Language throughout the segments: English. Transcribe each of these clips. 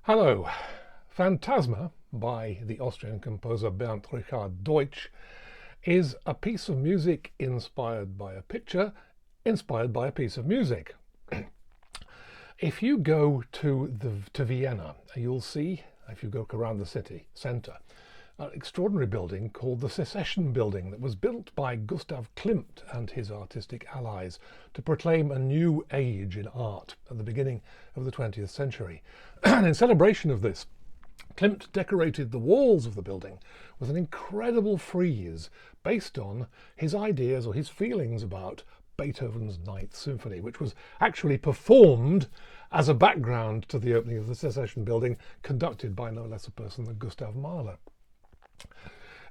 Hello. Phantasma by the Austrian composer Bernd Richard Deutsch is a piece of music inspired by a picture, inspired by a piece of music. If you go to Vienna, you'll see, if you go around the city centre, an extraordinary building called the Secession Building that was built by Gustav Klimt and his artistic allies to proclaim a new age in art at the beginning of the 20th century. And in celebration of this, Klimt decorated the walls of the building with an incredible frieze based on his ideas or his feelings about Beethoven's Ninth Symphony, which was actually performed as a background to the opening of the Secession Building, conducted by no less a person than Gustav Mahler.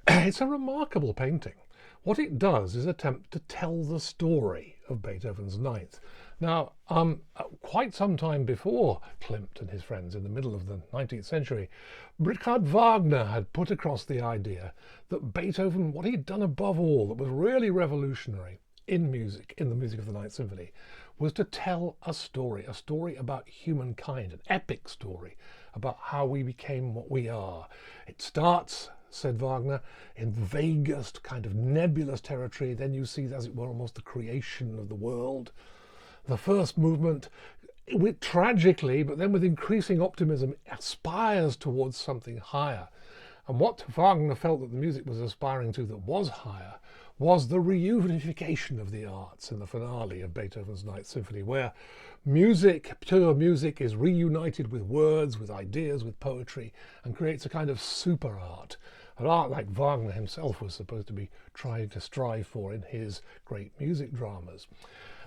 It's a remarkable painting. What it does is attempt to tell the story of Beethoven's Ninth. Now, quite some time before Klimt and his friends in the middle of the 19th century, Richard Wagner had put across the idea that Beethoven, what he'd done above all that was really revolutionary in music, in the music of the Ninth Symphony, was to tell a story about humankind, an epic story about how we became what we are. It starts, said Wagner, in vaguest, kind of nebulous territory. Then you see, as it were, almost the creation of the world. The first movement, tragically, but then with increasing optimism, aspires towards something higher. And what Wagner felt that the music was aspiring to that was higher was the reunification of the arts in the finale of Beethoven's Ninth Symphony, where music, pure music, is reunited with words, with ideas, with poetry, and creates a kind of super art. An art like Wagner himself was supposed to be trying to strive for in his great music dramas.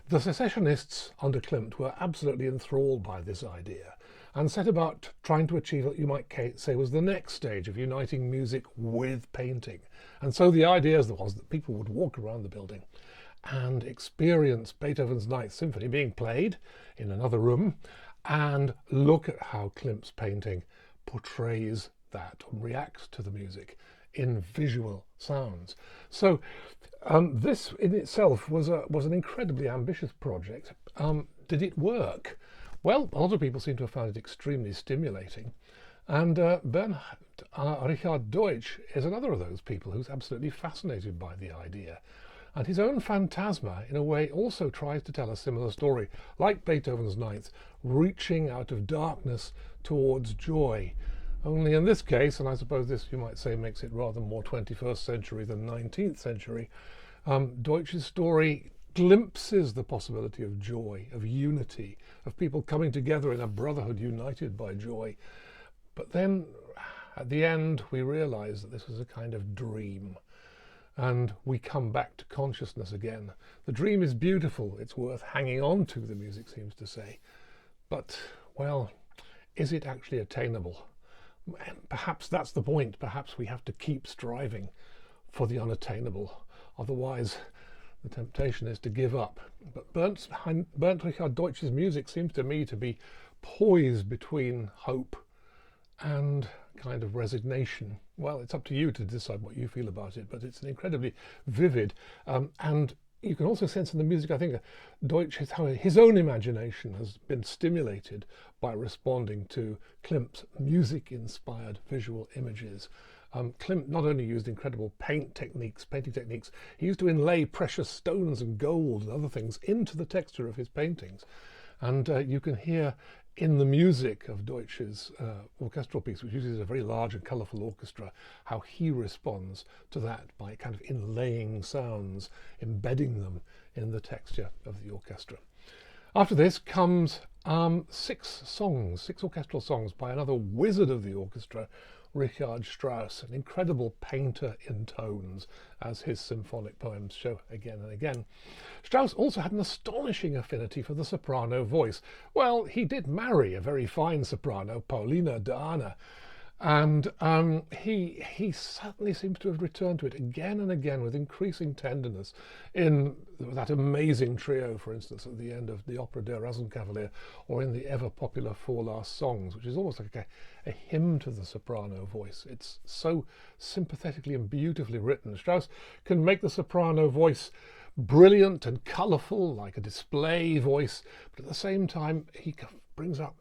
The secessionists under Klimt were absolutely enthralled by this idea and set about trying to achieve what you might say was the next stage of uniting music with painting. And so the idea was that people would walk around the building and experience Beethoven's Ninth Symphony being played in another room and look at how Klimt's painting portrays that, reacts to the music in visual sounds. So this in itself was an incredibly ambitious project. Did it work? Well, a lot of people seem to have found it extremely stimulating. And Bernd Richard Deutsch is another of those people who's absolutely fascinated by the idea. And his own Phantasma, in a way, also tries to tell a similar story, like Beethoven's Ninth, reaching out of darkness towards joy. Only in this case, and I suppose this, you might say, makes it rather more 21st century than 19th century, Deutsch's story glimpses the possibility of joy, of unity, of people coming together in a brotherhood united by joy. But then, at the end, we realize that this was a kind of dream, and we come back to consciousness again. The dream is beautiful, it's worth hanging on to, the music seems to say. But, well, is it actually attainable? Perhaps that's the point. Perhaps we have to keep striving for the unattainable. Otherwise, the temptation is to give up. But Bernd Richard Deutsch's music seems to me to be poised between hope and kind of resignation. Well, it's up to you to decide what you feel about it, but it's an incredibly vivid and you can also sense in the music, I think, Deutsch, how his own imagination has been stimulated by responding to Klimt's music-inspired visual images. Klimt not only used incredible painting techniques, he used to inlay precious stones and gold and other things into the texture of his paintings. And you can hear in the music of Deutsch's orchestral piece, which uses a very large and colourful orchestra, how he responds to that by kind of inlaying sounds, embedding them in the texture of the orchestra. After this comes six orchestral songs by another wizard of the orchestra, Richard Strauss, an incredible painter in tones, as his symphonic poems show again and again. Strauss also had an astonishing affinity for the soprano voice. Well, he did marry a very fine soprano, Paulina Dana, and he certainly seems to have returned to it again and again with increasing tenderness in that amazing trio, for instance, at the end of the opera Der Rosenkavalier, or in the ever popular Four Last Songs, which is almost like a hymn to the soprano voice. It's so sympathetically and beautifully written. Strauss can make the soprano voice brilliant and colourful, like a display voice, but at the same time he brings up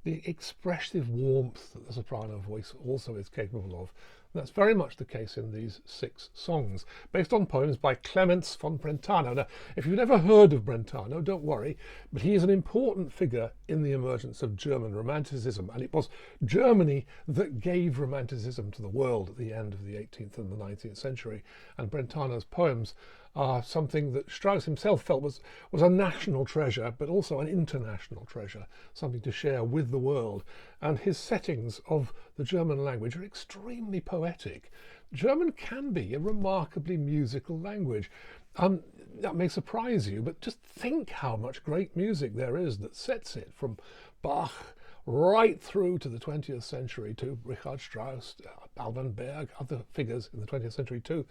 the expressive warmth that the soprano voice also is capable of. And that's very much the case in these 6 songs, based on poems by Clemens von Brentano. Now, if you've never heard of Brentano, don't worry, but he is an important figure in the emergence of German Romanticism, and it was Germany that gave Romanticism to the world at the end of the 18th and the 19th century. And Brentano's poems are something that Strauss himself felt was a national treasure, but also an international treasure, something to share with the world. And his settings of the German language are extremely poetic. German can be a remarkably musical language. That may surprise you, but just think how much great music there is that sets it from Bach right through to the 20th century, to Richard Strauss, Alban Berg, other figures in the 20th century too.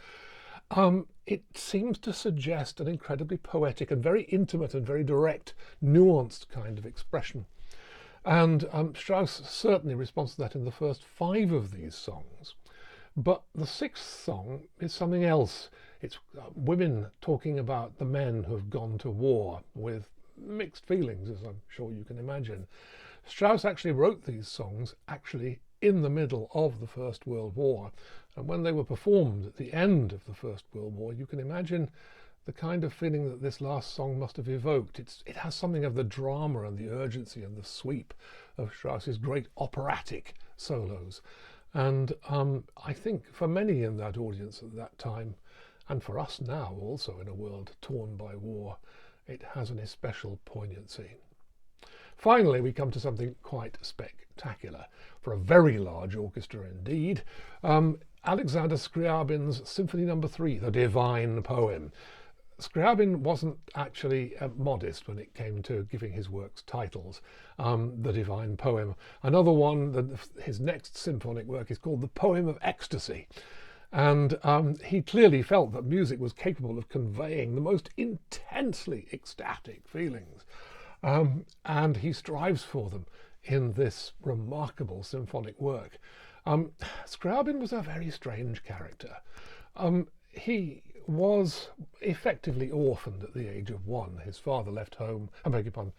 It seems to suggest an incredibly poetic and very intimate and very direct, nuanced kind of expression. And Strauss certainly responds to that in the first 5 of these songs. But the 6th song is something else. It's women talking about the men who have gone to war with mixed feelings, as I'm sure you can imagine. Strauss actually wrote these songs in the middle of the First World War. And when they were performed at the end of the First World War, you can imagine the kind of feeling that this last song must have evoked. It has something of the drama and the urgency and the sweep of Strauss's great operatic solos. And I think for many in that audience at that time, and for us now also in a world torn by war, it has an especial poignancy. Finally, we come to something quite spectacular, for a very large orchestra indeed. Alexander Scriabin's Symphony No. 3, The Divine Poem. Scriabin wasn't actually modest when it came to giving his works titles. The Divine Poem. Another one, his next symphonic work, is called The Poem of Ecstasy. And he clearly felt that music was capable of conveying the most intensely ecstatic feelings. And he strives for them in this remarkable symphonic work. Scriabin was a very strange character. He was effectively orphaned at the age of 1. His father left home, I beg your pardon,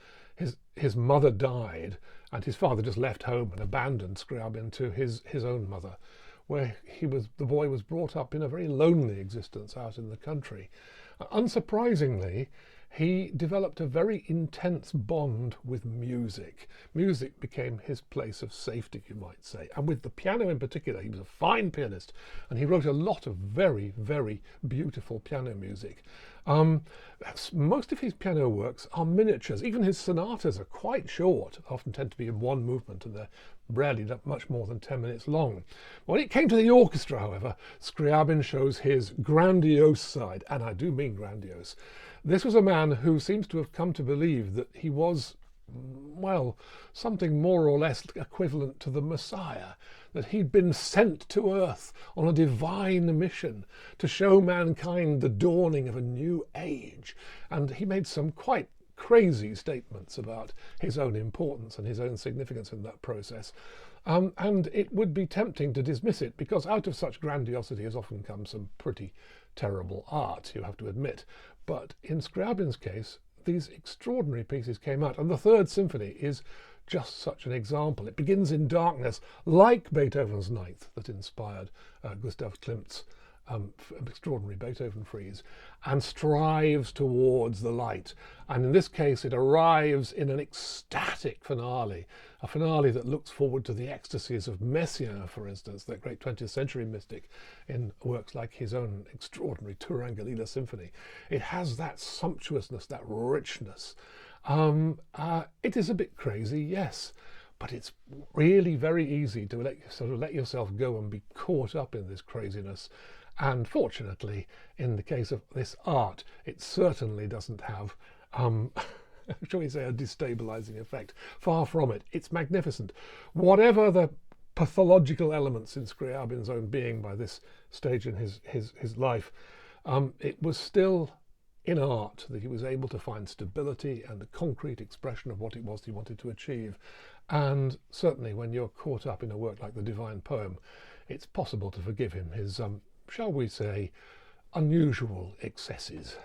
his mother died, and his father just left home and abandoned Scriabin to his own mother, where the boy was brought up in a very lonely existence out in the country. Unsurprisingly, he developed a very intense bond with music. Music became his place of safety, you might say. And with the piano in particular, he was a fine pianist, and he wrote a lot of very, very beautiful piano music. Most of his piano works are miniatures. Even his sonatas are quite short, often tend to be in one movement, and they're rarely much more than 10 minutes long. When it came to the orchestra, however, Scriabin shows his grandiose side, and I do mean grandiose. This was a man who seems to have come to believe that he was, well, something more or less equivalent to the Messiah, that he'd been sent to earth on a divine mission to show mankind the dawning of a new age. And he made some quite crazy statements about his own importance and his own significance in that process. And it would be tempting to dismiss it, because out of such grandiosity has often come some pretty terrible art, you have to admit. But in Scriabin's case, these extraordinary pieces came out, and the Third Symphony is just such an example. It begins in darkness, like Beethoven's Ninth that inspired Gustav Klimt's extraordinary Beethoven frieze, and strives towards the light. And in this case, it arrives in an ecstatic finale, a finale that looks forward to the ecstasies of Messiaen, for instance, that great 20th century mystic, in works like his own extraordinary Turangalila Symphony. It has that sumptuousness, that richness. It is a bit crazy, yes, but it's really very easy to let yourself go and be caught up in this craziness. And fortunately, in the case of this art, it certainly doesn't have, shall we say, a destabilizing effect. Far from it. It's magnificent. Whatever the pathological elements in Scriabin's own being by this stage in his life, it was still in art that he was able to find stability and a concrete expression of what it was he wanted to achieve. And certainly when you're caught up in a work like The Divine Poem, it's possible to forgive him his shall we say, unusual excesses.